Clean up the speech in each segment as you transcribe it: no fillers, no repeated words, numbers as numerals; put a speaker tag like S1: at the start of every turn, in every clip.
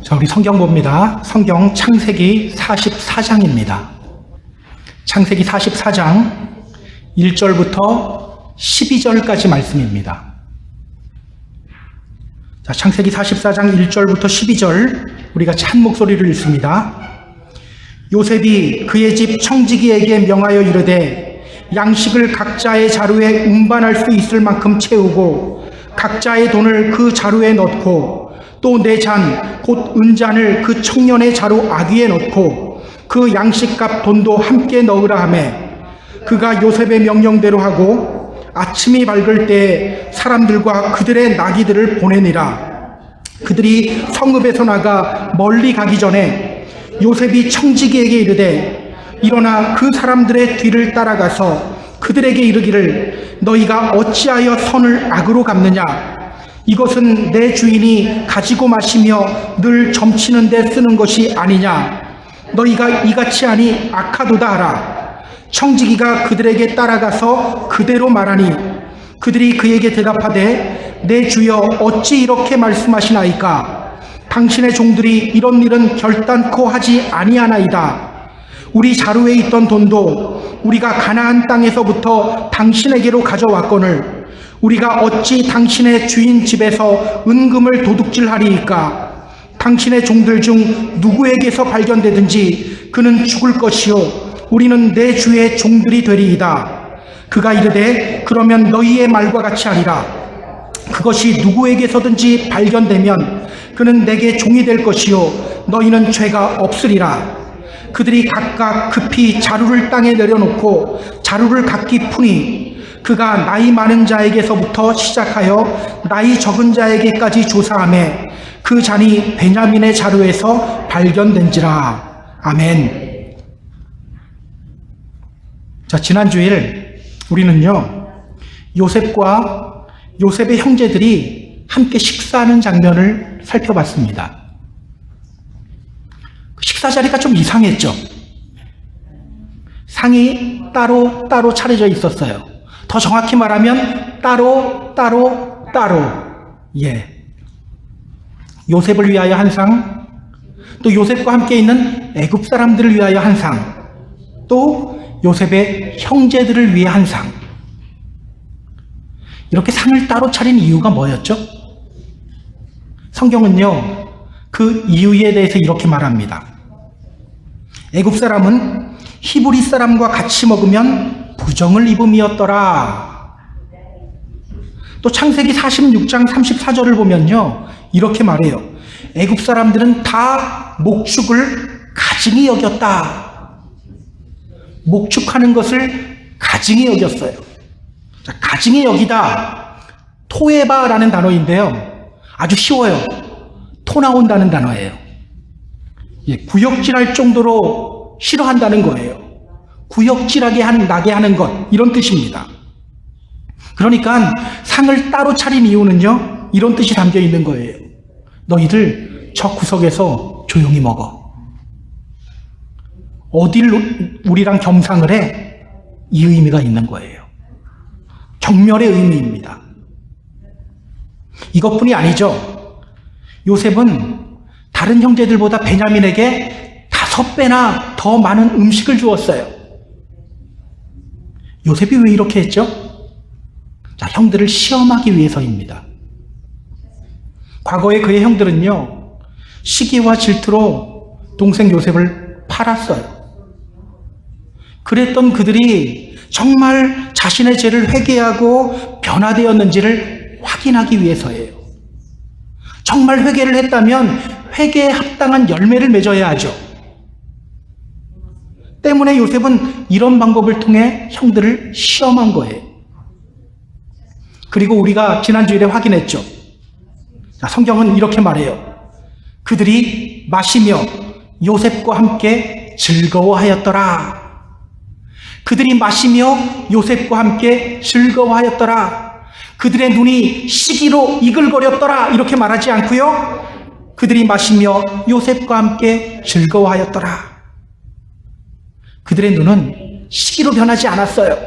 S1: 자, 우리 성경 봅니다. 성경 창세기 44장입니다. 창세기 44장 1절부터 12절까지 말씀입니다. 자, 창세기 44장 1절부터 12절 우리 같이 한 목소리를 읽습니다. 요셉이 그의 집 청지기에게 명하여 이르되 양식을 각자의 자루에 운반할 수 있을 만큼 채우고 각자의 돈을 그 자루에 넣고 또 내 잔 곧 은잔을 그 청년의 자루 아귀에 넣고 그 양식값 돈도 함께 넣으라 하매 그가 요셉의 명령대로 하고 아침이 밝을 때 사람들과 그들의 나귀들을 보내니라. 그들이 성읍에서 나가 멀리 가기 전에 요셉이 청지기에게 이르되 일어나 그 사람들의 뒤를 따라가서 그들에게 이르기를 너희가 어찌하여 선을 악으로 갚느냐. 이것은 내 주인이 가지고 마시며 늘 점치는 데 쓰는 것이 아니냐. 너희가 이같이 하니 악하도다 하라. 청지기가 그들에게 따라가서 그대로 말하니 그들이 그에게 대답하되 내 주여 어찌 이렇게 말씀하시나이까. 당신의 종들이 이런 일은 결단코 하지 아니하나이다. 우리 자루에 있던 돈도 우리가 가나안 땅에서부터 당신에게로 가져왔거늘 우리가 어찌 당신의 주인 집에서 은금을 도둑질하리이까. 당신의 종들 중 누구에게서 발견되든지 그는 죽을 것이요 우리는 내 주의 종들이 되리이다. 그가 이르되 그러면 너희의 말과 같이 하리라. 그것이 누구에게서든지 발견되면 그는 내게 종이 될 것이요 너희는 죄가 없으리라. 그들이 각각 급히 자루를 땅에 내려놓고 자루를 각기 푸니 그가 나이 많은 자에게서부터 시작하여 나이 적은 자에게까지 조사하매 그 잔이 베냐민의 자루에서 발견된지라. 아멘. 자, 지난 주일 우리는요 요셉과 요셉의 형제들이 함께 식사하는 장면을 살펴봤습니다. 식사 자리가 좀 이상했죠. 상이 따로 차려져 있었어요. 더 정확히 말하면 따로. 예. 요셉을 위하여 한 상, 또 요셉과 함께 있는 애굽 사람들을 위하여 한 상, 또 요셉의 형제들을 위해 한 상. 이렇게 상을 따로 차린 이유가 뭐였죠? 성경은요, 그 이유에 대해서 이렇게 말합니다. 애굽 사람은 히브리 사람과 같이 먹으면 부정을 입음이었더라. 또 창세기 46장 34절을 보면요, 이렇게 말해요. 애굽 사람들은 다 목축을 가증히 여겼다. 목축하는 것을 가증히 여겼어요. 자, 가증히 여기다. 토에바라는 단어인데요. 아주 쉬워요. 토 나온다는 단어예요. 예, 구역질할 정도로 싫어한다는 거예요. 구역질하게 나게 하는 것, 이런 뜻입니다. 그러니까 상을 따로 차린 이유는요, 이런 뜻이 담겨 있는 거예요. 너희들 저 구석에서 조용히 먹어. 어딜 우리랑 겸상을 해? 이 의미가 있는 거예요. 경멸의 의미입니다. 이것뿐이 아니죠. 요셉은 다른 형제들보다 베냐민에게 5배나 더 많은 음식을 주었어요. 요셉이 왜 이렇게 했죠? 자, 형들을 시험하기 위해서입니다. 과거에 그의 형들은요, 시기와 질투로 동생 요셉을 팔았어요. 그랬던 그들이 정말 자신의 죄를 회개하고 변화되었는지를 확인하기 위해서예요. 정말 회개를 했다면 회개에 합당한 열매를 맺어야 하죠. 때문에 요셉은 이런 방법을 통해 형들을 시험한 거예요. 그리고 우리가 지난주일에 확인했죠. 자, 성경은 이렇게 말해요. 그들이 마시며 요셉과 함께 즐거워하였더라. 그들이 마시며 요셉과 함께 즐거워하였더라. 그들의 눈이 시기로 이글거렸더라. 이렇게 말하지 않고요. 그들이 마시며 요셉과 함께 즐거워하였더라. 그들의 눈은 시기로 변하지 않았어요.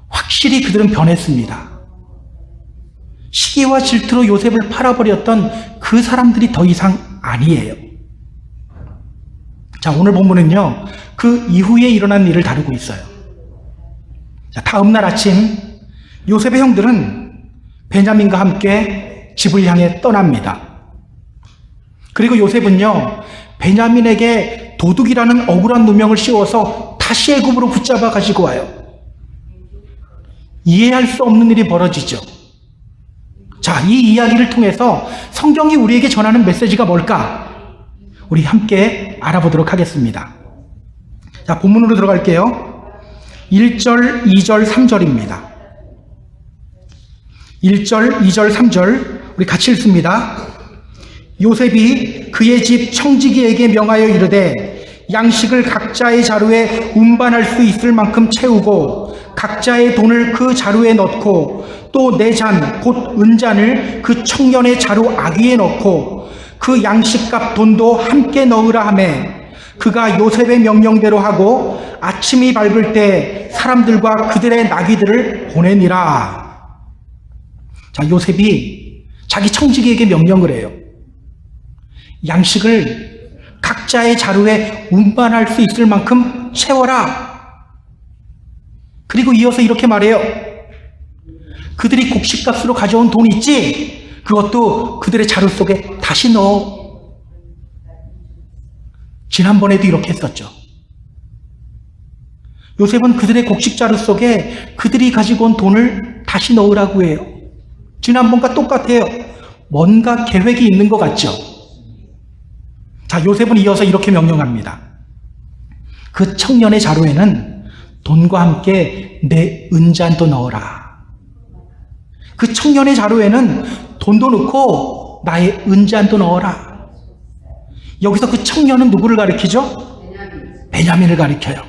S1: 확실히 그들은 변했습니다. 시기와 질투로 요셉을 팔아버렸던 그 사람들이 더 이상 아니에요. 자, 오늘 본문은요, 그 이후에 일어난 일을 다루고 있어요. 자, 다음 날 아침 요셉의 형들은 베냐민과 함께 집을 향해 떠납니다. 그리고 요셉은요, 베냐민에게 도둑이라는 억울한 누명을 씌워서 다시 애굽으로 붙잡아 가지고 와요. 이해할 수 없는 일이 벌어지죠. 자, 이 이야기를 통해서 성경이 우리에게 전하는 메시지가 뭘까? 우리 함께 알아보도록 하겠습니다. 자, 본문으로 들어갈게요. 1절, 2절, 3절입니다. 1절, 2절, 3절 우리 같이 읽습니다. 요셉이 그의 집 청지기에게 명하여 이르되 양식을 각자의 자루에 운반할 수 있을 만큼 채우고 각자의 돈을 그 자루에 넣고 또 내 잔 곧 은잔을 그 청년의 자루 아귀에 넣고 그 양식값 돈도 함께 넣으라 하매 그가 요셉의 명령대로 하고 아침이 밝을 때 사람들과 그들의 나귀들을 보내니라. 자, 요셉이 자기 청지기에게 명령을 해요. 양식을 각자의 자루에 운반할 수 있을 만큼 채워라. 그리고 이어서 이렇게 말해요. 그들이 곡식값으로 가져온 돈 있지? 그것도 그들의 자루 속에 다시 넣어. 지난번에도 이렇게 했었죠. 요셉은 그들의 곡식 자루 속에 그들이 가지고 온 돈을 다시 넣으라고 해요. 지난번과 똑같아요. 뭔가 계획이 있는 것 같죠? 자, 요셉은 이어서 이렇게 명령합니다. 그 청년의 자루에는 돈과 함께 내 은잔도 넣어라. 그 청년의 자루에는 돈도 넣고 나의 은잔도 넣어라. 여기서 그 청년은 누구를 가리키죠? 베냐민을 가리켜요.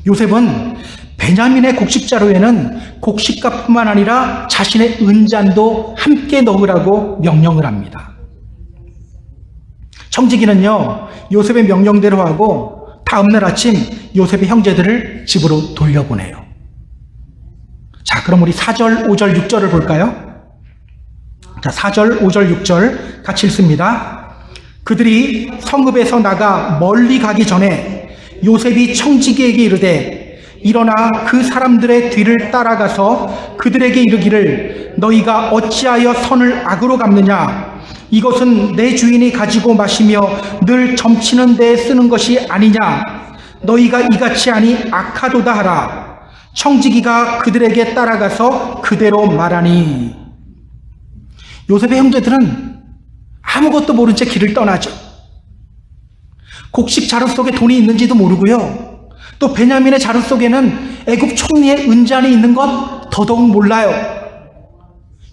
S1: 요셉은 베냐민의 곡식 자루에는 곡식값뿐만 아니라 자신의 은잔도 함께 넣으라고 명령을 합니다. 청지기는요, 요셉의 명령대로 하고 다음날 아침 요셉의 형제들을 집으로 돌려보내요. 자, 그럼 우리 4절, 5절, 6절을 볼까요? 자, 4절, 5절, 6절 같이 읽습니다. 그들이 성읍에서 나가 멀리 가기 전에 요셉이 청지기에게 이르되 일어나 그 사람들의 뒤를 따라가서 그들에게 이르기를 너희가 어찌하여 선을 악으로 갚느냐? 이것은 내 주인이 가지고 마시며 늘 점치는 데에 쓰는 것이 아니냐? 너희가 이같이 하니 악하도다 하라. 청지기가 그들에게 따라가서 그대로 말하니. 요셉의 형제들은 아무것도 모른 채 길을 떠나죠. 곡식 자루 속에 돈이 있는지도 모르고요. 또 베냐민의 자루 속에는 애굽 총리의 은잔이 있는 것 더더욱 몰라요.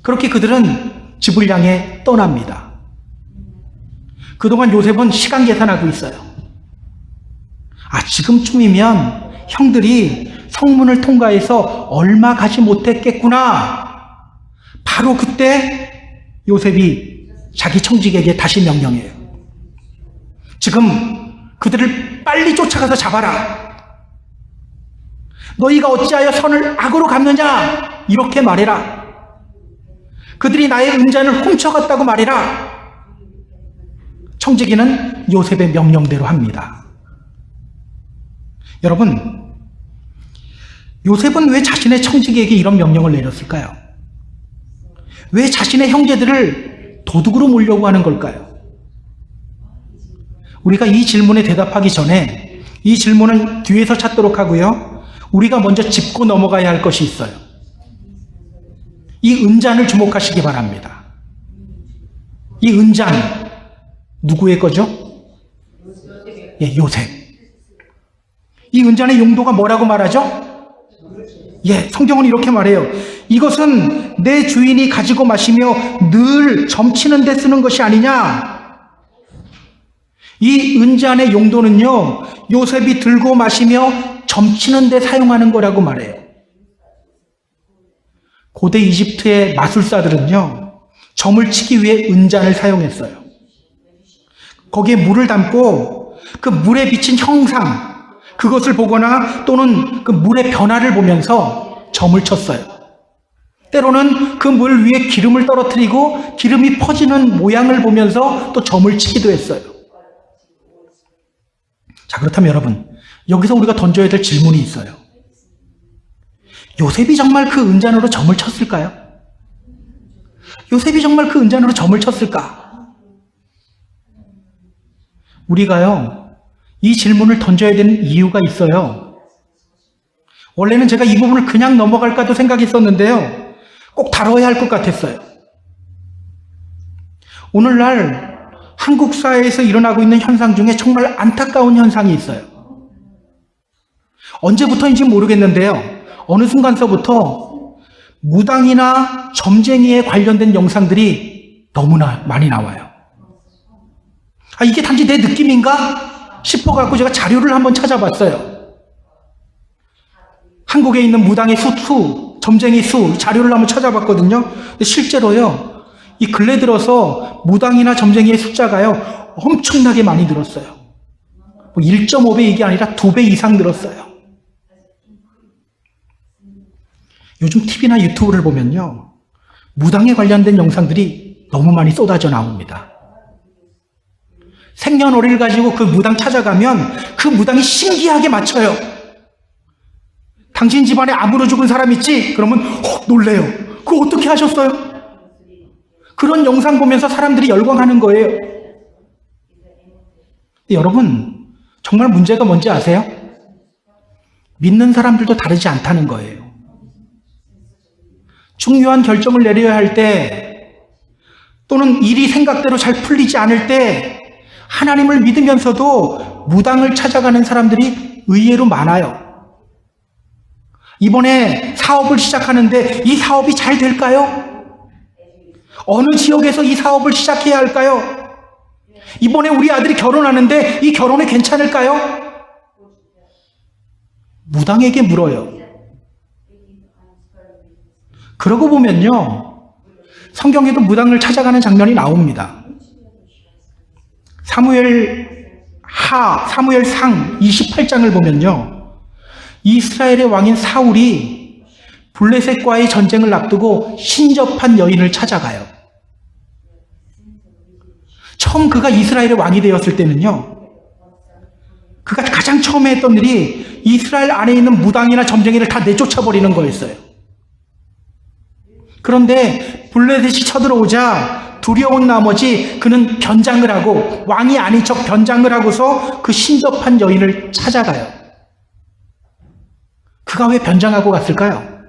S1: 그렇게 그들은 집을 향해 떠납니다. 그동안 요셉은 시간 계산하고 있어요. 아, 지금쯤이면 형들이 성문을 통과해서 얼마 가지 못했겠구나. 바로 그때 요셉이 자기 청지기에게 다시 명령해요. 지금 그들을 빨리 쫓아가서 잡아라. 너희가 어찌하여 선을 악으로 갚느냐? 이렇게 말해라. 그들이 나의 은잔을 훔쳐갔다고 말해라. 청지기는 요셉의 명령대로 합니다. 여러분, 요셉은 왜 자신의 청지기에게 이런 명령을 내렸을까요? 왜 자신의 형제들을 도둑으로 몰려고 하는 걸까요? 우리가 이 질문에 대답하기 전에 이 질문을 뒤에서 찾도록 하고요. 우리가 먼저 짚고 넘어가야 할 것이 있어요. 이 은잔을 주목하시기 바랍니다. 이 은잔, 누구의 거죠? 예, 요셉. 이 은잔의 용도가 뭐라고 말하죠? 예, 성경은 이렇게 말해요. 이것은 내 주인이 가지고 마시며 늘 점치는 데 쓰는 것이 아니냐? 이 은잔의 용도는요, 요셉이 들고 마시며 점치는 데 사용하는 거라고 말해요. 고대 이집트의 마술사들은요, 점을 치기 위해 은잔을 사용했어요. 거기에 물을 담고 그 물에 비친 형상, 그것을 보거나 또는 그 물의 변화를 보면서 점을 쳤어요. 때로는 그 물 위에 기름을 떨어뜨리고 기름이 퍼지는 모양을 보면서 또 점을 치기도 했어요. 자, 그렇다면 여러분, 여기서 우리가 던져야 될 질문이 있어요. 요셉이 정말 그 은잔으로 점을 쳤을까요? 요셉이 정말 그 은잔으로 점을 쳤을까? 우리가요, 이 질문을 던져야 되는 이유가 있어요. 원래는 제가 이 부분을 그냥 넘어갈까도 생각했었는데요, 꼭 다뤄야 할 것 같았어요. 오늘날 한국 사회에서 일어나고 있는 현상 중에 정말 안타까운 현상이 있어요. 언제부터인지 모르겠는데요, 어느 순간서부터 무당이나 점쟁이에 관련된 영상들이 너무나 많이 나와요. 아, 이게 단지 내 느낌인가 싶어갖고 제가 자료를 한번 찾아봤어요. 한국에 있는 무당의 수, 점쟁이 수 자료를 한번 찾아봤거든요. 근데 실제로요, 이 근래 들어서 무당이나 점쟁이의 숫자가요 엄청나게 많이 늘었어요. 1.5배 이게 아니라 2배 이상 늘었어요. 요즘 TV나 유튜브를 보면요, 무당에 관련된 영상들이 너무 많이 쏟아져 나옵니다. 생년월일 가지고 그 무당 찾아가면 그 무당이 신기하게 맞춰요. 당신 집안에 암으로 죽은 사람 있지? 그러면 놀래요. 그거 어떻게 하셨어요? 그런 영상 보면서 사람들이 열광하는 거예요. 여러분, 정말 문제가 뭔지 아세요? 믿는 사람들도 다르지 않다는 거예요. 중요한 결정을 내려야 할 때, 또는 일이 생각대로 잘 풀리지 않을 때 하나님을 믿으면서도 무당을 찾아가는 사람들이 의외로 많아요. 이번에 사업을 시작하는데 이 사업이 잘 될까요? 어느 지역에서 이 사업을 시작해야 할까요? 이번에 우리 아들이 결혼하는데 이 결혼이 괜찮을까요? 무당에게 물어요. 그러고 보면요, 성경에도 무당을 찾아가는 장면이 나옵니다. 사무엘상 28장을 보면요, 이스라엘의 왕인 사울이 블레셋과의 전쟁을 앞두고 신접한 여인을 찾아가요. 처음 그가 이스라엘의 왕이 되었을 때는요, 그가 가장 처음에 했던 일이 이스라엘 안에 있는 무당이나 점쟁이를 다 내쫓아버리는 거였어요. 그런데 블레셋이 쳐들어오자 두려운 나머지 그는 변장을 하고, 왕이 아닌 척 변장을 하고서 그 신접한 여인을 찾아가요. 그가 왜 변장하고 갔을까요?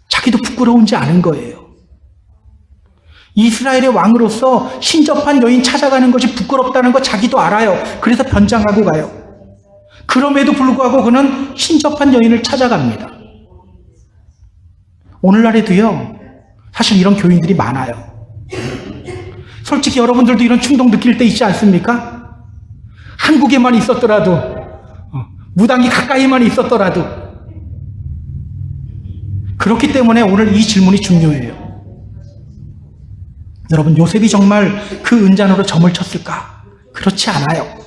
S1: 자기도 부끄러운지 아는 거예요. 이스라엘의 왕으로서 신접한 여인 찾아가는 것이 부끄럽다는 거 자기도 알아요. 그래서 변장하고 가요. 그럼에도 불구하고 그는 신접한 여인을 찾아갑니다. 오늘날에도요, 사실 이런 교인들이 많아요. 솔직히 여러분들도 이런 충동 느낄 때 있지 않습니까? 한국에만 있었더라도, 무당이 가까이만 있었더라도. 그렇기 때문에 오늘 이 질문이 중요해요. 여러분, 요셉이 정말 그 은잔으로 점을 쳤을까? 그렇지 않아요.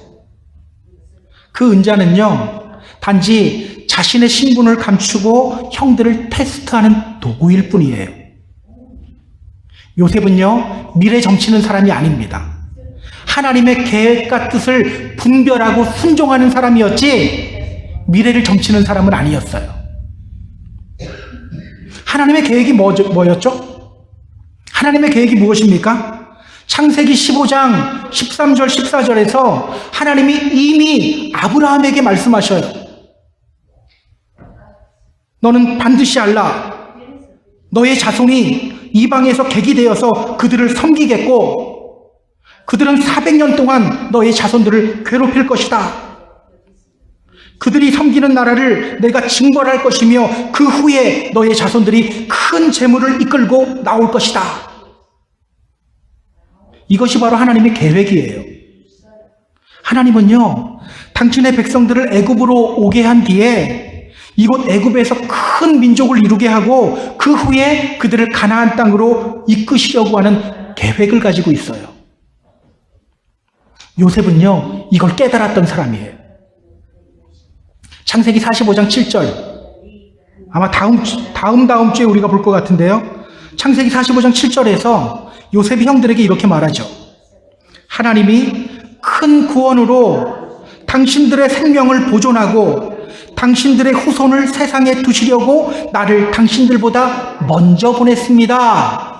S1: 그 은잔은요, 단지 자신의 신분을 감추고 형들을 테스트하는 도구일 뿐이에요. 요셉은요, 미래 점치는 사람이 아닙니다. 하나님의 계획과 뜻을 분별하고 순종하는 사람이었지, 미래를 점치는 사람은 아니었어요. 하나님의 계획이 뭐였죠? 하나님의 계획이 무엇입니까? 창세기 15장 13절 14절에서 하나님이 이미 아브라함에게 말씀하셔요. 너는 반드시 알라. 너의 자손이 이방에서 객이 되어서 그들을 섬기겠고 그들은 400년 동안 너의 자손들을 괴롭힐 것이다. 그들이 섬기는 나라를 내가 징벌할 것이며 그 후에 너의 자손들이 큰 재물을 이끌고 나올 것이다. 이것이 바로 하나님의 계획이에요. 하나님은요, 당신의 백성들을 애굽으로 오게 한 뒤에 이곳 애굽에서 큰 민족을 이루게 하고 그 후에 그들을 가나안 땅으로 이끄시려고 하는 계획을 가지고 있어요. 요셉은요, 이걸 깨달았던 사람이에요. 창세기 45장 7절, 아마 다음 주에 우리가 볼 것 같은데요. 창세기 45장 7절에서 요셉이 형들에게 이렇게 말하죠. 하나님이 큰 구원으로 당신들의 생명을 보존하고 당신들의 후손을 세상에 두시려고 나를 당신들보다 먼저 보냈습니다.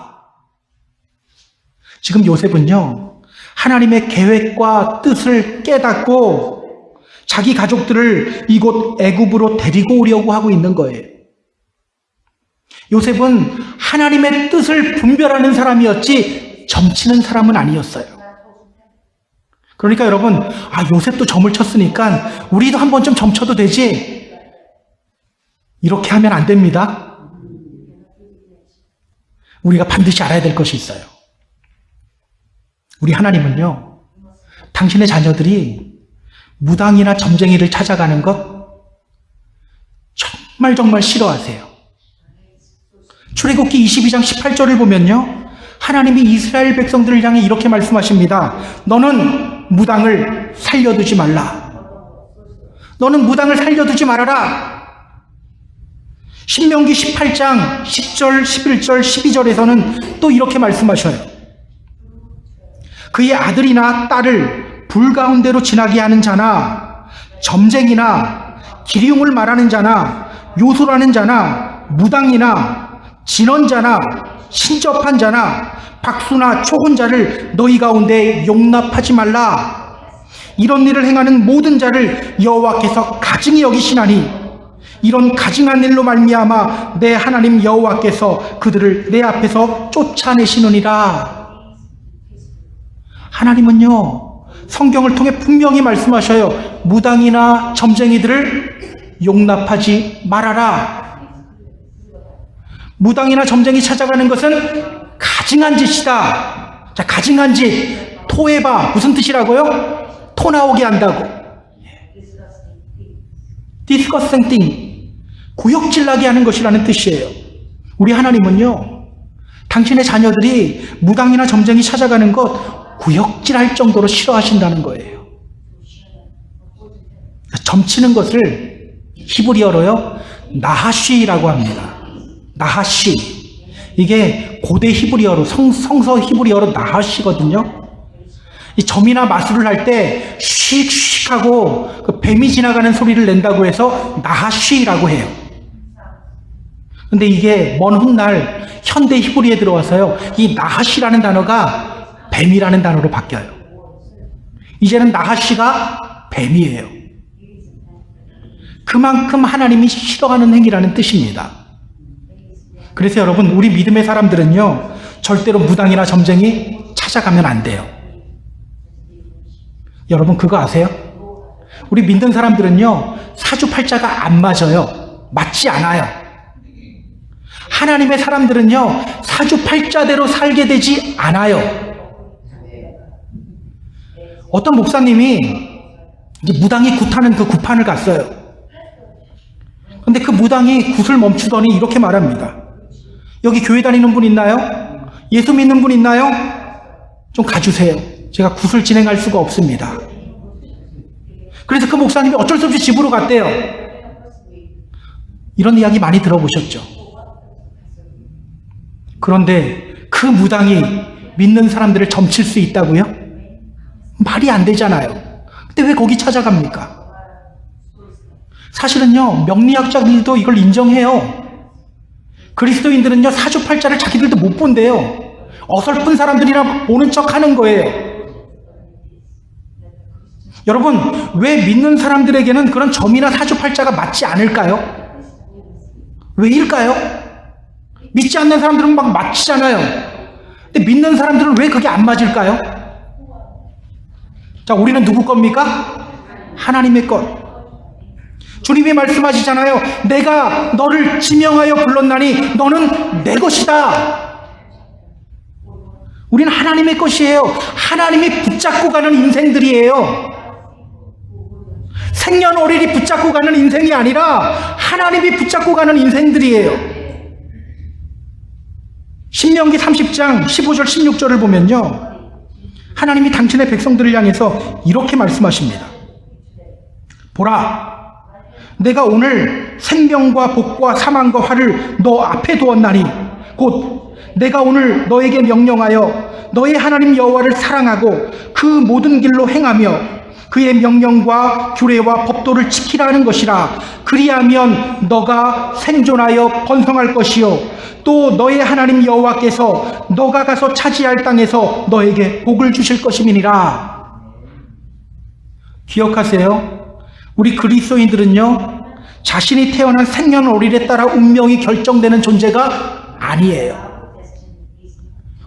S1: 지금 요셉은요, 하나님의 계획과 뜻을 깨닫고 자기 가족들을 이곳 애굽으로 데리고 오려고 하고 있는 거예요. 요셉은 하나님의 뜻을 분별하는 사람이었지 점치는 사람은 아니었어요. 그러니까 여러분, 요셉도 점을 쳤으니까 우리도 한번 좀 점쳐도 되지? 이렇게 하면 안 됩니다. 우리가 반드시 알아야 될 것이 있어요. 우리 하나님은요, 당신의 자녀들이 무당이나 점쟁이를 찾아가는 것 정말 싫어하세요. 출애굽기 22장 18절을 보면요, 하나님이 이스라엘 백성들을 향해 이렇게 말씀하십니다. 너는 무당을 살려두지 말라. 너는 무당을 살려두지 말아라. 신명기 18장 10절, 11절, 12절에서는 또 이렇게 말씀하셔요. 그의 아들이나 딸을 불 가운데로 지나게 하는 자나 점쟁이나 기리용을 말하는 자나 요술하는 자나 무당이나 진언자나 신접한 자나 박수나 초혼자를 너희 가운데 용납하지 말라. 이런 일을 행하는 모든 자를 여호와께서 가증히 여기시나니 이런 가증한 일로 말미암아 내 하나님 여호와께서 그들을 내 앞에서 쫓아내시느니라. 하나님은요, 성경을 통해 분명히 말씀하셔요. 무당이나 점쟁이들을 용납하지 말아라. 무당이나 점쟁이 찾아가는 것은 가증한 짓이다. 자, 가증한 짓, 토해봐. 무슨 뜻이라고요? 토 나오게 한다고. disgusting thing. 구역질 나게 하는 것이라는 뜻이에요. 우리 하나님은요, 당신의 자녀들이 무당이나 점쟁이 찾아가는 것 구역질할 정도로 싫어하신다는 거예요. 점치는 것을 히브리어로요, 나하쉬라고 합니다. 나하쉬. 이게 고대 히브리어로, 성서 히브리어로 나하쉬거든요. 이 점이나 마술을 할 때 쉭쉭 하고 그 뱀이 지나가는 소리를 낸다고 해서 나하쉬라고 해요. 근데 이게 먼 훗날 현대 히브리에 들어와서요, 이 나하쉬라는 단어가 뱀이라는 단어로 바뀌어요. 이제는 나하쉬가 뱀이에요. 그만큼 하나님이 싫어하는 행위라는 뜻입니다. 그래서 여러분, 우리 믿음의 사람들은요, 절대로 무당이나 점쟁이 찾아가면 안 돼요. 여러분, 그거 아세요? 우리 믿는 사람들은요, 사주팔자가 안 맞아요. 맞지 않아요. 하나님의 사람들은요, 사주팔자대로 살게 되지 않아요. 어떤 목사님이 이제 무당이 굿하는 그 굿판을 갔어요. 근데 그 무당이 굿을 멈추더니 이렇게 말합니다. 여기 교회 다니는 분 있나요? 예수 믿는 분 있나요? 좀 가주세요. 제가 굿을 진행할 수가 없습니다. 그래서 그 목사님이 어쩔 수 없이 집으로 갔대요. 이런 이야기 많이 들어보셨죠? 그런데 그 무당이 믿는 사람들을 점칠 수 있다고요? 말이 안 되잖아요. 근데 왜 거기 찾아갑니까? 사실은요, 명리학자들도 이걸 인정해요. 그리스도인들은요, 사주팔자를 자기들도 못 본대요. 어설픈 사람들이랑 보는 척 하는 거예요. 여러분, 왜 믿는 사람들에게는 그런 점이나 사주팔자가 맞지 않을까요? 왜일까요? 믿지 않는 사람들은 막 맞히잖아요. 근데 믿는 사람들은 왜 그게 안 맞을까요? 자, 우리는 누구 겁니까? 하나님의 것. 주님이 말씀하시잖아요. 내가 너를 지명하여 불렀나니 너는 내 것이다. 우리는 하나님의 것이에요. 하나님이 붙잡고 가는 인생들이에요. 생년월일이 붙잡고 가는 인생이 아니라 하나님이 붙잡고 가는 인생들이에요. 신명기 30장 15절 16절을 보면요, 하나님이 당신의 백성들을 향해서 이렇게 말씀하십니다. 보라, 내가 오늘 생명과 복과 사망과 화를 너 앞에 두었나니 곧 내가 오늘 너에게 명령하여 너의 하나님 여호와를 사랑하고 그 모든 길로 행하며 그의 명령과 규례와 법도를 지키라 하는 것이라. 그리하면 너가 생존하여 번성할 것이요 또 너의 하나님 여호와께서 너가 가서 차지할 땅에서 너에게 복을 주실 것임이니라. 기억하세요. 우리 그리스도인들은요, 자신이 태어난 생년월일에 따라 운명이 결정되는 존재가 아니에요.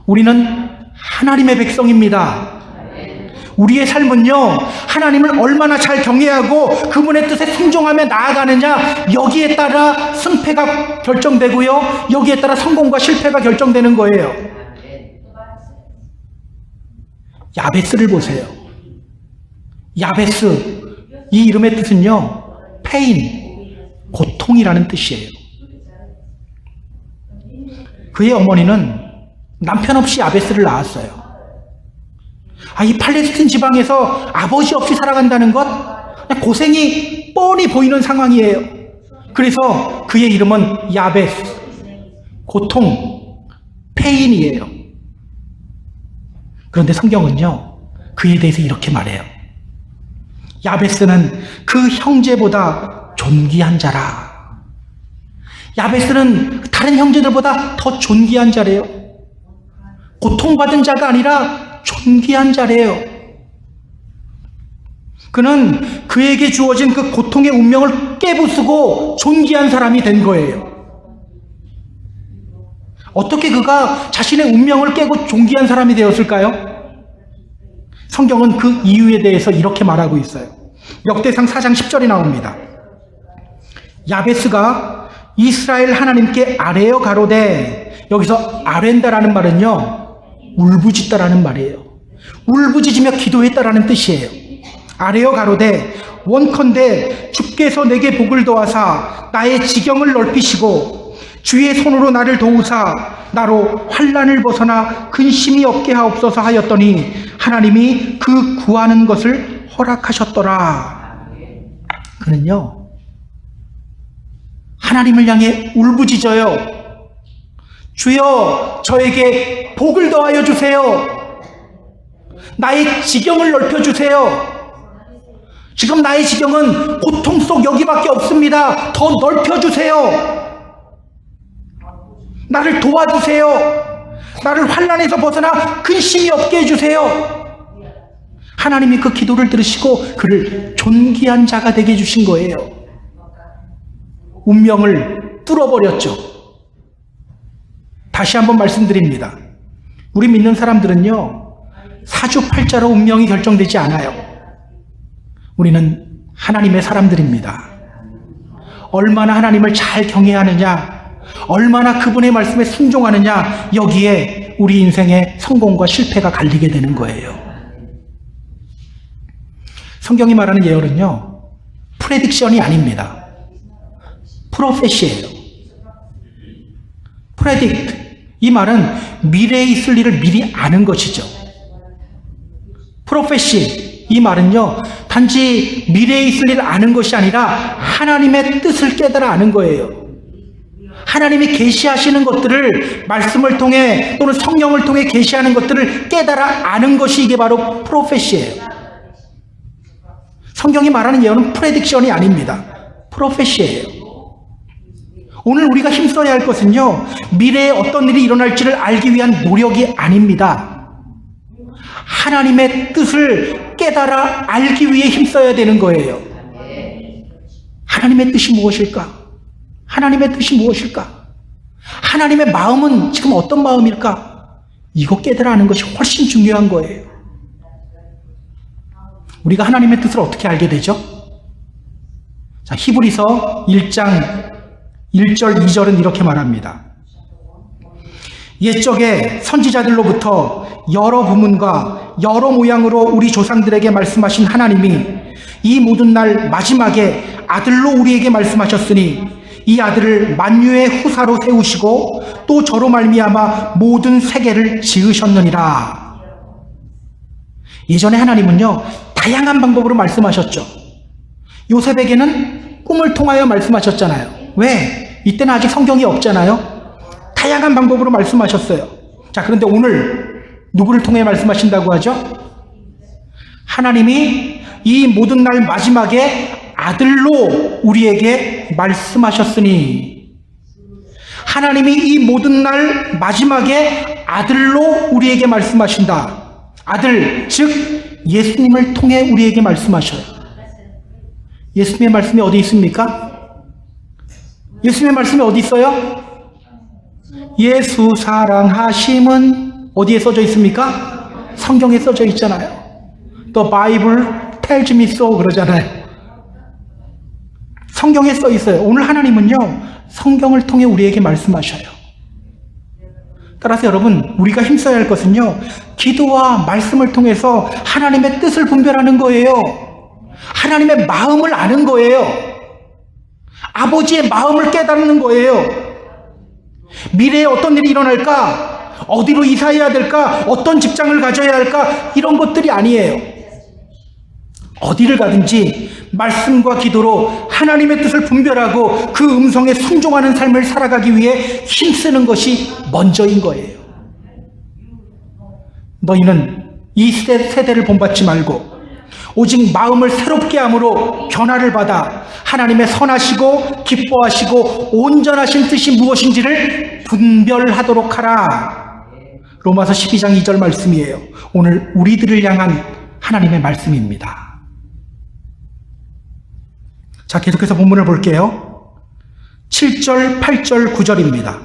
S1: 우리는 하나님의 백성입니다. 우리의 삶은요, 하나님을 얼마나 잘 경외하고 그분의 뜻에 순종하며 나아가느냐, 여기에 따라 승패가 결정되고요, 여기에 따라 성공과 실패가 결정되는 거예요. 야베스를 보세요. 야베스, 이 이름의 뜻은요, 페인, 고통이라는 뜻이에요. 그의 어머니는 남편 없이 야베스를 낳았어요. 이 팔레스틴 지방에서 아버지 없이 살아간다는 것, 그냥 고생이 뻔히 보이는 상황이에요. 그래서 그의 이름은 야베스, 고통, 페인이에요. 그런데 성경은요, 그에 대해서 이렇게 말해요. 야베스는 그 형제보다 존귀한 자라. 야베스는 다른 형제들보다 더 존귀한 자래요. 고통받은 자가 아니라 존귀한 자래요. 그는 그에게 주어진 그 고통의 운명을 깨부수고 존귀한 사람이 된 거예요. 어떻게 그가 자신의 운명을 깨고 존귀한 사람이 되었을까요? 성경은 그 이유에 대해서 이렇게 말하고 있어요. 역대상 4장 10절이 나옵니다. 야베스가 이스라엘 하나님께 아뢰어 가로되, 여기서 아뢰다라는 말은요, 울부짖다라는 말이에요. 울부짖으며 기도했다라는 뜻이에요. 아뢰어 가로되 원컨대 주께서 내게 복을 더하사 나의 지경을 넓히시고 주의 손으로 나를 도우사 나로 환난을 벗어나 근심이 없게 하옵소서 하였더니 하나님이 그 구하는 것을 허락하셨더라. 그는요, 하나님을 향해 울부짖어요. 주여, 저에게 복을 더하여 주세요. 나의 지경을 넓혀주세요. 지금 나의 지경은 고통 속 여기밖에 없습니다. 더 넓혀주세요. 나를 도와주세요. 나를 환난에서 벗어나 근심이 없게 해주세요. 하나님이 그 기도를 들으시고 그를 존귀한 자가 되게 해주신 거예요. 운명을 뚫어버렸죠. 다시 한번 말씀드립니다. 우리 믿는 사람들은요, 사주팔자로 운명이 결정되지 않아요. 우리는 하나님의 사람들입니다. 얼마나 하나님을 잘 경외하느냐, 얼마나 그분의 말씀에 순종하느냐, 여기에 우리 인생의 성공과 실패가 갈리게 되는 거예요. 성경이 말하는 예언은요, 프레딕션이 아닙니다. 프로페시예요. 프레딕트, 이 말은 미래에 있을 일을 미리 아는 것이죠. 프로페시, 이 말은요, 단지 미래에 있을 일을 아는 것이 아니라 하나님의 뜻을 깨달아 아는 거예요. 하나님이 계시하시는 것들을 말씀을 통해 또는 성령을 통해 계시하는 것들을 깨달아 아는 것이 이게 바로 프로페시예요. 성경이 말하는 예언은 프레딕션이 아닙니다. 프로페시예요. 오늘 우리가 힘써야 할 것은요, 미래에 어떤 일이 일어날지를 알기 위한 노력이 아닙니다. 하나님의 뜻을 깨달아 알기 위해 힘써야 되는 거예요. 하나님의 뜻이 무엇일까? 하나님의 뜻이 무엇일까? 하나님의 마음은 지금 어떤 마음일까? 이거 깨달아 아는 것이 훨씬 중요한 거예요. 우리가 하나님의 뜻을 어떻게 알게 되죠? 자, 히브리서 1장 1절, 2절은 이렇게 말합니다. 옛적에 선지자들로부터 여러 부문과 여러 모양으로 우리 조상들에게 말씀하신 하나님이 이 모든 날 마지막에 아들로 우리에게 말씀하셨으니 이 아들을 만유의 후사로 세우시고 또 저로 말미암아 모든 세계를 지으셨느니라. 예전에 하나님은요, 다양한 방법으로 말씀하셨죠. 요셉에게는 꿈을 통하여 말씀하셨잖아요. 왜? 이때는 아직 성경이 없잖아요. 다양한 방법으로 말씀하셨어요. 자, 그런데 오늘 누구를 통해 말씀하신다고 하죠? 하나님이 이 모든 날 마지막에 아들로 우리에게 말씀하셨으니, 하나님이 이 모든 날 마지막에 아들로 우리에게 말씀하신다. 아들, 즉 예수님을 통해 우리에게 말씀하셔요. 예수님의 말씀이 어디 있습니까? 예수님의 말씀이 어디 있어요? 예수 사랑하심은 어디에 써져 있습니까? 성경에 써져 있잖아요. The Bible tells me so 그러잖아요. 성경에 써 있어요. 오늘 하나님은요, 성경을 통해 우리에게 말씀하셔요. 따라서 여러분, 우리가 힘써야 할 것은요, 기도와 말씀을 통해서 하나님의 뜻을 분별하는 거예요. 하나님의 마음을 아는 거예요. 아버지의 마음을 깨닫는 거예요. 미래에 어떤 일이 일어날까? 어디로 이사해야 될까? 어떤 직장을 가져야 할까? 이런 것들이 아니에요. 어디를 가든지 말씀과 기도로 하나님의 뜻을 분별하고 그 음성에 순종하는 삶을 살아가기 위해 힘쓰는 것이 먼저인 거예요. 너희는 이 세대를 본받지 말고 오직 마음을 새롭게 함으로 변화를 받아 하나님의 선하시고 기뻐하시고 온전하신 뜻이 무엇인지를 분별하도록 하라. 로마서 12장 2절 말씀이에요. 오늘 우리들을 향한 하나님의 말씀입니다. 자, 계속해서 본문을 볼게요. 7절, 8절, 9절입니다.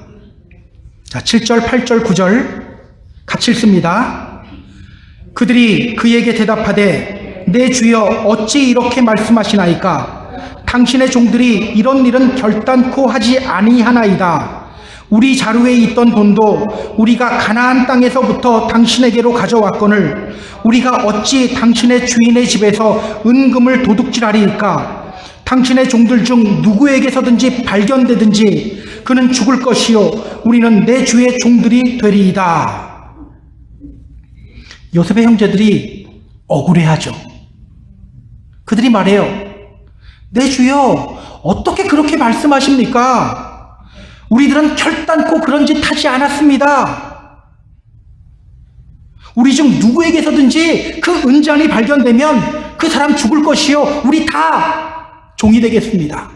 S1: 자, 7절, 8절, 9절 같이 읽습니다. 그들이 그에게 대답하되 내 주여 어찌 이렇게 말씀하시나이까? 당신의 종들이 이런 일은 결단코 하지 아니하나이다. 우리 자루에 있던 돈도 우리가 가나안 땅에서부터 당신에게로 가져왔거늘 우리가 어찌 당신의 주인의 집에서 은금을 도둑질하리이까? 당신의 종들 중 누구에게서든지 발견되든지 그는 죽을 것이요 우리는 내 주의 종들이 되리이다. 요셉의 형제들이 억울해하죠. 그들이 말해요. 내 주여 어떻게 그렇게 말씀하십니까? 우리들은 결단코 그런 짓 하지 않았습니다. 우리 중 누구에게서든지 그 은잔이 발견되면 그 사람 죽을 것이요 우리 다 종이 되겠습니다.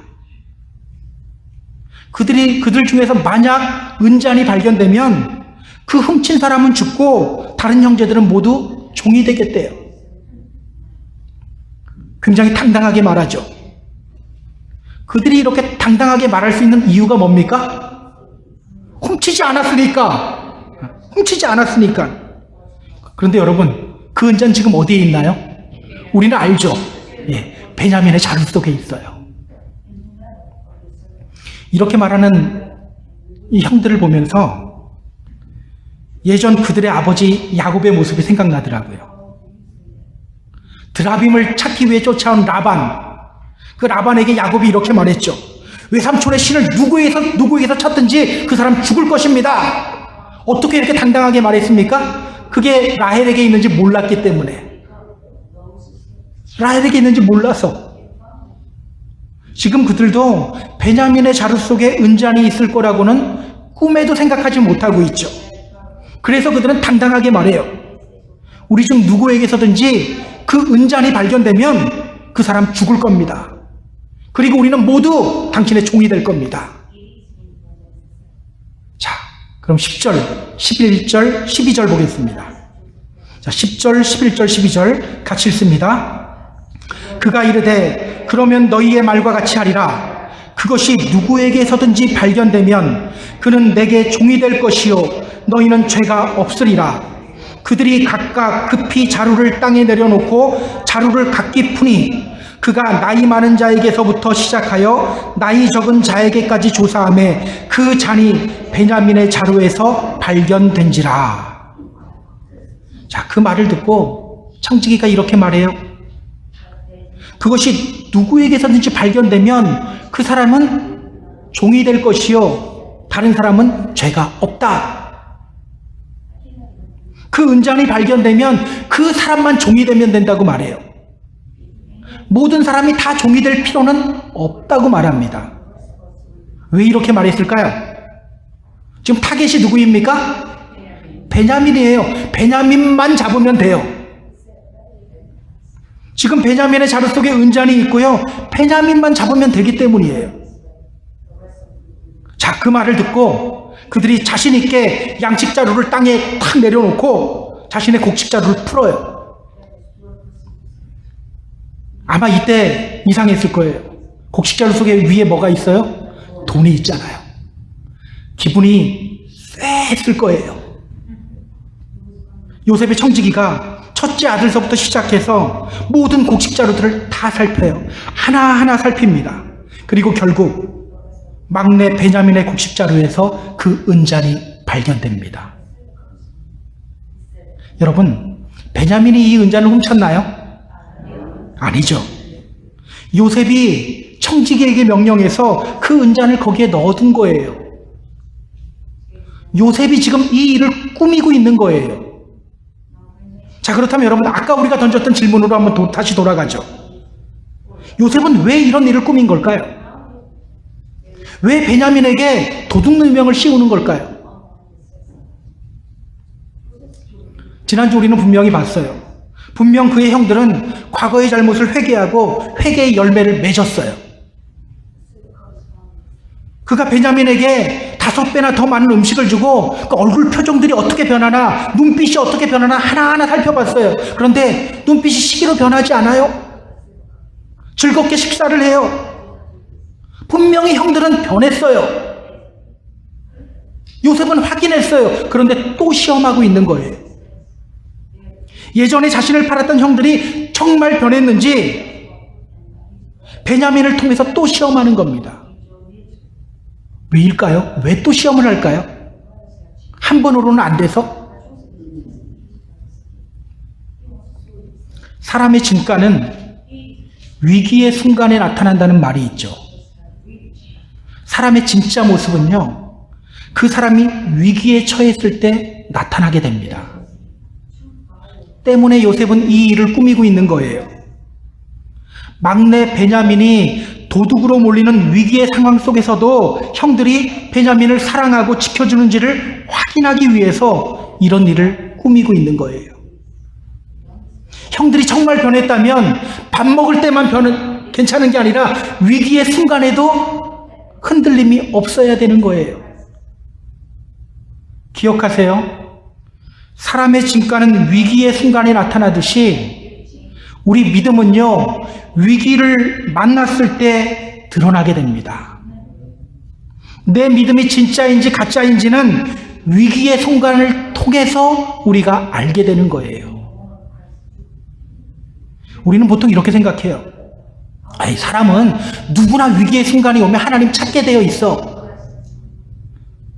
S1: 그들 중에서 만약 은잔이 발견되면 그 훔친 사람은 죽고 다른 형제들은 모두 종이 되겠대요. 굉장히 당당하게 말하죠. 그들이 이렇게 당당하게 말할 수 있는 이유가 뭡니까? 훔치지 않았으니까. 훔치지 않았으니까. 그런데 여러분, 그 은잔 지금 어디에 있나요? 우리는 알죠. 예. 베냐민의 자루 속에 있어요. 이렇게 말하는 이 형들을 보면서 예전 그들의 아버지 야곱의 모습이 생각나더라고요. 드라빔을 찾기 위해 쫓아온 라반, 그 라반에게 야곱이 이렇게 말했죠. 외삼촌의 신을 누구에게서 찾든지 그 사람 죽을 것입니다. 어떻게 이렇게 당당하게 말했습니까? 그게 라헬에게 있는지 몰랐기 때문에. 라헬에게 있는지 몰라서. 지금 그들도 베냐민의 자루 속에 은잔이 있을 거라고는 꿈에도 생각하지 못하고 있죠. 그래서 그들은 당당하게 말해요. 우리 중 누구에게서든지 그 은잔이 발견되면 그 사람 죽을 겁니다. 그리고 우리는 모두 당신의 종이 될 겁니다. 자, 그럼 10절, 11절, 12절 보겠습니다. 자, 10절, 11절, 12절 같이 읽습니다. 그가 이르되 그러면 너희의 말과 같이 하리라. 그것이 누구에게서든지 발견되면 그는 내게 종이 될 것이요 너희는 죄가 없으리라. 그들이 각각 급히 자루를 땅에 내려놓고 자루를 각기 푸니 그가 나이 많은 자에게서부터 시작하여 나이 적은 자에게까지 조사하매 그 잔이 베냐민의 자루에서 발견된지라. 자, 그 말을 듣고 청지기가 이렇게 말해요. 그것이 누구에게서든지 발견되면 그 사람은 종이 될 것이요 다른 사람은 죄가 없다. 그 은잔이 발견되면 그 사람만 종이 되면 된다고 말해요. 모든 사람이 다 종이 될 필요는 없다고 말합니다. 왜 이렇게 말했을까요? 지금 타겟이 누구입니까? 베냐민이에요. 베냐민만 잡으면 돼요. 지금 베냐민의 자루 속에 은잔이 있고요. 베냐민만 잡으면 되기 때문이에요. 자, 그 말을 듣고 그들이 자신 있게 양식 자루를 땅에 탁 내려놓고 자신의 곡식 자루를 풀어요. 아마 이때 이상했을 거예요. 곡식 자루 속에 위에 뭐가 있어요? 돈이 있잖아요. 기분이 쎄했을 거예요. 요셉의 청지기가 첫째 아들서부터 시작해서 모든 곡식 자루들을 다 살펴요. 하나하나 살핍니다. 그리고 결국 막내 베냐민의 곡식 자루에서 그 은잔이 발견됩니다. 여러분, 베냐민이 이 은잔을 훔쳤나요? 아니죠. 요셉이 청지기에게 명령해서 그 은잔을 거기에 넣어둔 거예요. 요셉이 지금 이 일을 꾸미고 있는 거예요. 자, 그렇다면 여러분, 아까 우리가 던졌던 질문으로 한번 다시 돌아가죠. 요셉은 왜 이런 일을 꾸민 걸까요? 왜 베냐민에게 도둑누명을 씌우는 걸까요? 지난주 우리는 분명히 봤어요. 분명 그의 형들은 과거의 잘못을 회개하고 회개의 열매를 맺었어요. 그가 베냐민에게 5배나 더 많은 음식을 주고 그 얼굴 표정들이 어떻게 변하나, 눈빛이 어떻게 변하나 하나하나 살펴봤어요. 그런데 눈빛이 시기로 변하지 않아요. 즐겁게 식사를 해요. 분명히 형들은 변했어요. 요셉은 확인했어요. 그런데 또 시험하고 있는 거예요. 예전에 자신을 팔았던 형들이 정말 변했는지 베냐민을 통해서 또 시험하는 겁니다. 왜일까요? 왜 또 시험을 할까요? 한 번으로는 안 돼서? 사람의 진가는 위기의 순간에 나타난다는 말이 있죠. 사람의 진짜 모습은요, 그 사람이 위기에 처했을 때 나타나게 됩니다. 때문에 요셉은 이 일을 꾸미고 있는 거예요. 막내 베냐민이 도둑으로 몰리는 위기의 상황 속에서도 형들이 베냐민을 사랑하고 지켜주는지를 확인하기 위해서 이런 일을 꾸미고 있는 거예요. 형들이 정말 변했다면 밥 먹을 때만 괜찮은 게 아니라 위기의 순간에도 흔들림이 없어야 되는 거예요. 기억하세요. 사람의 진가는 위기의 순간에 나타나듯이 우리 믿음은요, 위기를 만났을 때 드러나게 됩니다. 내 믿음이 진짜인지 가짜인지는 위기의 순간을 통해서 우리가 알게 되는 거예요. 우리는 보통 이렇게 생각해요. 아이, 사람은 누구나 위기의 순간이 오면 하나님 찾게 되어 있어.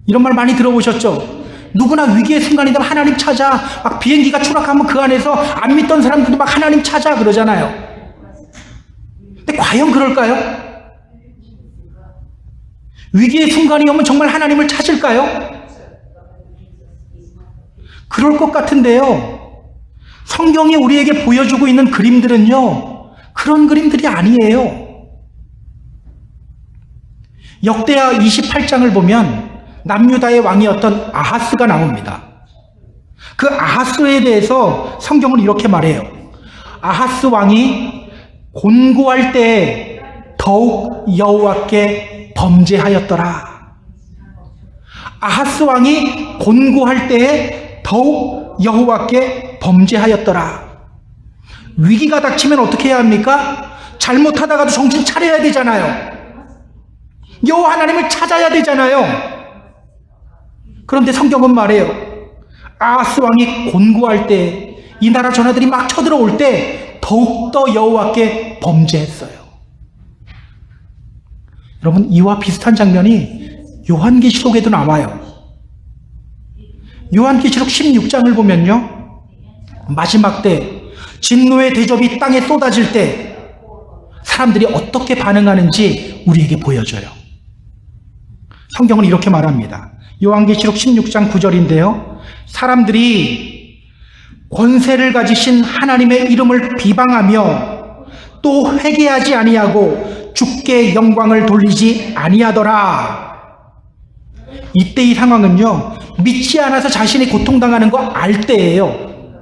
S1: 이런 말 많이 들어보셨죠? 누구나 위기의 순간이 되면 하나님 찾아. 막 비행기가 추락하면 그 안에서 안 믿던 사람들도 막 하나님 찾아 그러잖아요. 근데 과연 그럴까요? 위기의 순간이 오면 정말 하나님을 찾을까요? 그럴 것 같은데요. 성경이 우리에게 보여주고 있는 그림들은요, 그런 그림들이 아니에요. 역대하 28장을 보면 남유다의 왕이었던 아하스가 나옵니다. 그 아하스에 대해서 성경은 이렇게 말해요. 아하스 왕이 곤고할 때 더욱 여호와께 범죄하였더라. 아하스 왕이 곤고할 때에 더욱 여호와께 범죄하였더라. 위기가 닥치면 어떻게 해야 합니까? 잘못하다가도 정신 차려야 되잖아요. 여호와 하나님을 찾아야 되잖아요. 그런데 성경은 말해요. 아하스 왕이 곤고할 때, 이 나라 전하들이 막 쳐들어올 때 더욱더 여호와께 범죄했어요. 여러분, 이와 비슷한 장면이 요한계시록에도 나와요. 요한계시록 16장을 보면요, 마지막 때 진노의 대접이 땅에 쏟아질 때 사람들이 어떻게 반응하는지 우리에게 보여줘요. 성경은 이렇게 말합니다. 요한계시록 16장 9절인데요. 사람들이 권세를 가지신 하나님의 이름을 비방하며 또 회개하지 아니하고 주께 영광을 돌리지 아니하더라. 이때 이 상황은요, 믿지 않아서 자신이 고통당하는 거 알 때예요.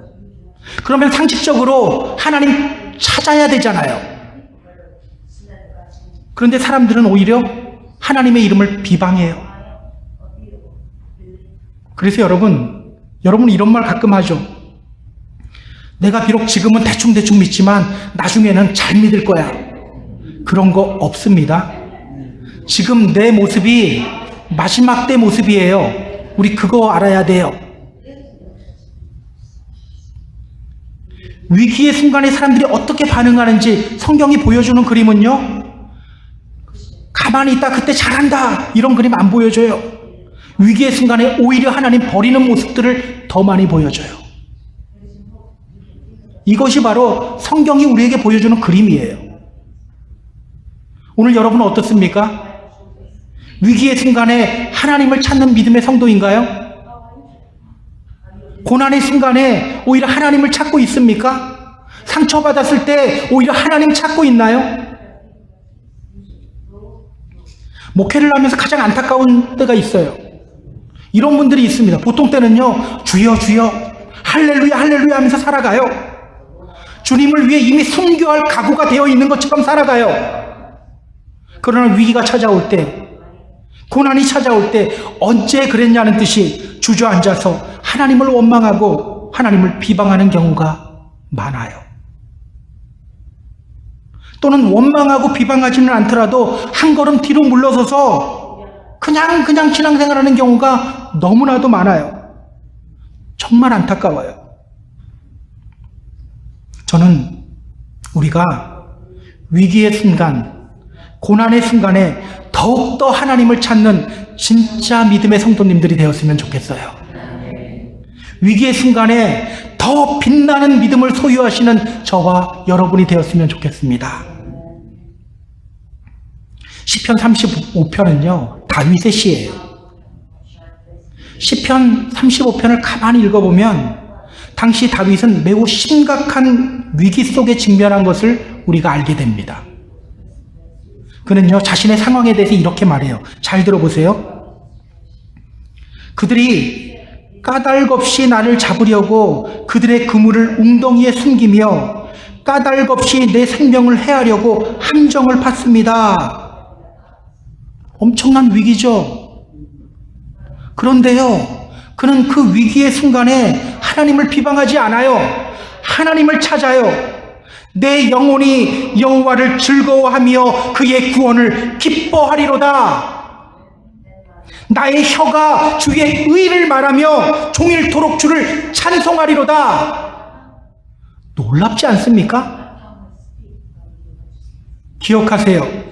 S1: 그러면 상식적으로 하나님 찾아야 되잖아요. 그런데 사람들은 오히려 하나님의 이름을 비방해요. 그래서 여러분 이런 말 가끔 하죠. 내가 비록 지금은 대충대충 믿지만 나중에는 잘 믿을 거야. 그런 거 없습니다. 지금 내 모습이 마지막 때 모습이에요. 우리 그거 알아야 돼요. 위기의 순간에 사람들이 어떻게 반응하는지 성경이 보여주는 그림은요, 가만히 있다 그때 잘한다 이런 그림 안 보여줘요. 위기의 순간에 오히려 하나님 버리는 모습들을 더 많이 보여줘요. 이것이 바로 성경이 우리에게 보여주는 그림이에요. 오늘 여러분은 어떻습니까? 위기의 순간에 하나님을 찾는 믿음의 성도인가요? 고난의 순간에 오히려 하나님을 찾고 있습니까? 상처받았을 때 오히려 하나님 찾고 있나요? 목회를 하면서 가장 안타까운 때가 있어요. 이런 분들이 있습니다. 보통 때는요, 주여 주여 할렐루야 할렐루야 하면서 살아가요. 주님을 위해 이미 순교할 각오가 되어 있는 것처럼 살아가요. 그러나 위기가 찾아올 때, 고난이 찾아올 때 언제 그랬냐는 듯이 주저앉아서 하나님을 원망하고 하나님을 비방하는 경우가 많아요. 또는 원망하고 비방하지는 않더라도 한 걸음 뒤로 물러서서 그냥 신앙생활하는 경우가 너무나도 많아요. 정말 안타까워요. 저는 우리가 위기의 순간, 고난의 순간에 더욱더 하나님을 찾는 진짜 믿음의 성도님들이 되었으면 좋겠어요. 위기의 순간에 더 빛나는 믿음을 소유하시는 저와 여러분이 되었으면 좋겠습니다. 시편 35편은요, 다윗의 시예요. 시편 35편을 가만히 읽어보면 당시 다윗은 매우 심각한 위기 속에 직면한 것을 우리가 알게 됩니다. 그는요, 자신의 상황에 대해서 이렇게 말해요. 잘 들어보세요. 그들이 까닭없이 나를 잡으려고 그들의 그물을 웅덩이에 숨기며 까닭없이 내 생명을 해하려고 함정을 팠습니다. 엄청난 위기죠. 그런데요, 그는 그 위기의 순간에 하나님을 비방하지 않아요. 하나님을 찾아요. 내 영혼이 여호와를 즐거워하며 그의 구원을 기뻐하리로다. 나의 혀가 주의 의를 말하며 종일토록 주를 찬송하리로다. 놀랍지 않습니까? 기억하세요.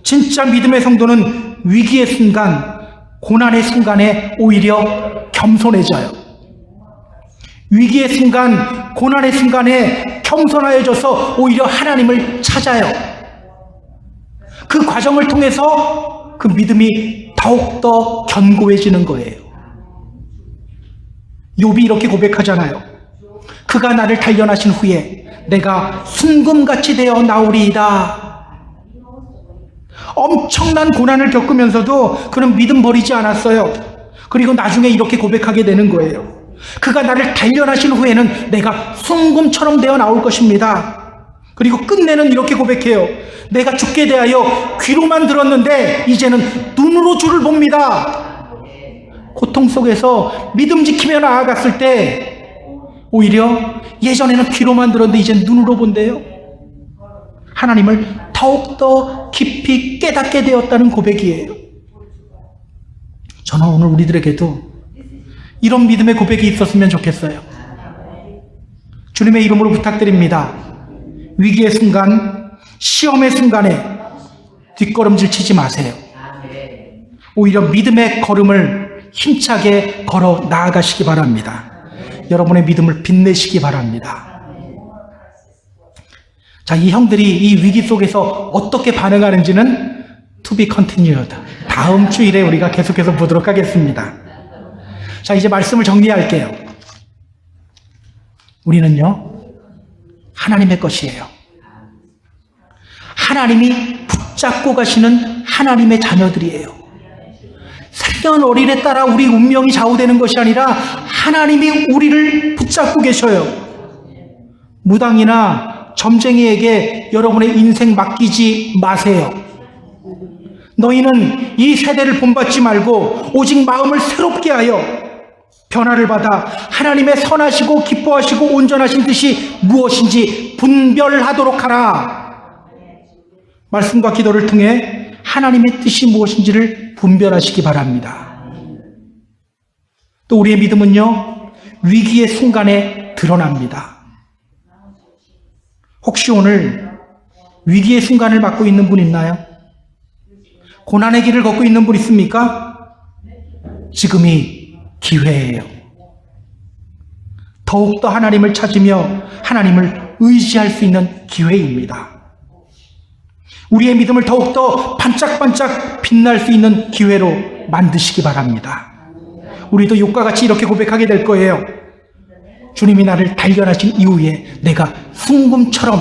S1: 진짜 믿음의 성도는 위기의 순간, 고난의 순간에 오히려 겸손해져요. 위기의 순간, 고난의 순간에 겸손해져서 오히려 하나님을 찾아요. 그 과정을 통해서 그 믿음이 더욱더 견고해지는 거예요. 욥이 이렇게 고백하잖아요. 그가 나를 단련하신 후에 내가 순금같이 되어 나오리이다. 엄청난 고난을 겪으면서도 그는 믿음 버리지 않았어요. 그리고 나중에 이렇게 고백하게 되는 거예요. 그가 나를 단련하신 후에는 내가 순금처럼 되어 나올 것입니다. 그리고 끝내는 이렇게 고백해요. 내가 주께 대하여 귀로만 들었는데 이제는 눈으로 주를 봅니다. 고통 속에서 믿음 지키며 나아갔을 때 오히려 예전에는 귀로만 들었는데 이제는 눈으로 본대요. 하나님을 더욱더 깊이 깨닫게 되었다는 고백이에요. 저는 오늘 우리들에게도 이런 믿음의 고백이 있었으면 좋겠어요. 주님의 이름으로 부탁드립니다. 위기의 순간, 시험의 순간에 뒷걸음질 치지 마세요. 오히려 믿음의 걸음을 힘차게 걸어 나아가시기 바랍니다. 여러분의 믿음을 빛내시기 바랍니다. 자, 이 형들이 이 위기 속에서 어떻게 반응하는지는 to be continued. 다음 주일에 우리가 계속해서 보도록 하겠습니다. 자, 이제 말씀을 정리할게요. 우리는요, 하나님의 것이에요. 하나님이 붙잡고 가시는 하나님의 자녀들이에요. 생년월일에 따라 우리 운명이 좌우되는 것이 아니라 하나님이 우리를 붙잡고 계셔요. 무당이나 점쟁이에게 여러분의 인생 맡기지 마세요. 너희는 이 세대를 본받지 말고 오직 마음을 새롭게 하여 변화를 받아 하나님의 선하시고 기뻐하시고 온전하신 뜻이 무엇인지 분별하도록 하라. 말씀과 기도를 통해 하나님의 뜻이 무엇인지를 분별하시기 바랍니다. 또 우리의 믿음은요, 위기의 순간에 드러납니다. 혹시 오늘 위기의 순간을 맞고 있는 분 있나요? 고난의 길을 걷고 있는 분 있습니까? 지금이 기회예요. 더욱더 하나님을 찾으며 하나님을 의지할 수 있는 기회입니다. 우리의 믿음을 더욱더 반짝반짝 빛날 수 있는 기회로 만드시기 바랍니다. 우리도 욥과 같이 이렇게 고백하게 될 거예요. 주님이 나를 발견하신 이후에 내가 순금처럼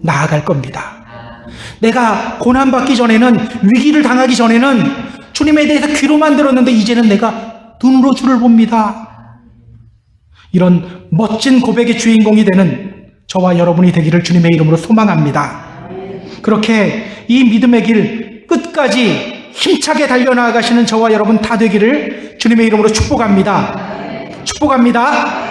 S1: 나아갈 겁니다. 내가 고난받기 전에는, 위기를 당하기 전에는 주님에 대해서 귀로만 들었는데 이제는 내가 눈으로 주를 봅니다. 이런 멋진 고백의 주인공이 되는 저와 여러분이 되기를 주님의 이름으로 소망합니다. 그렇게 이 믿음의 길 끝까지 힘차게 달려나가시는 저와 여러분 다 되기를 주님의 이름으로 축복합니다. 축복합니다.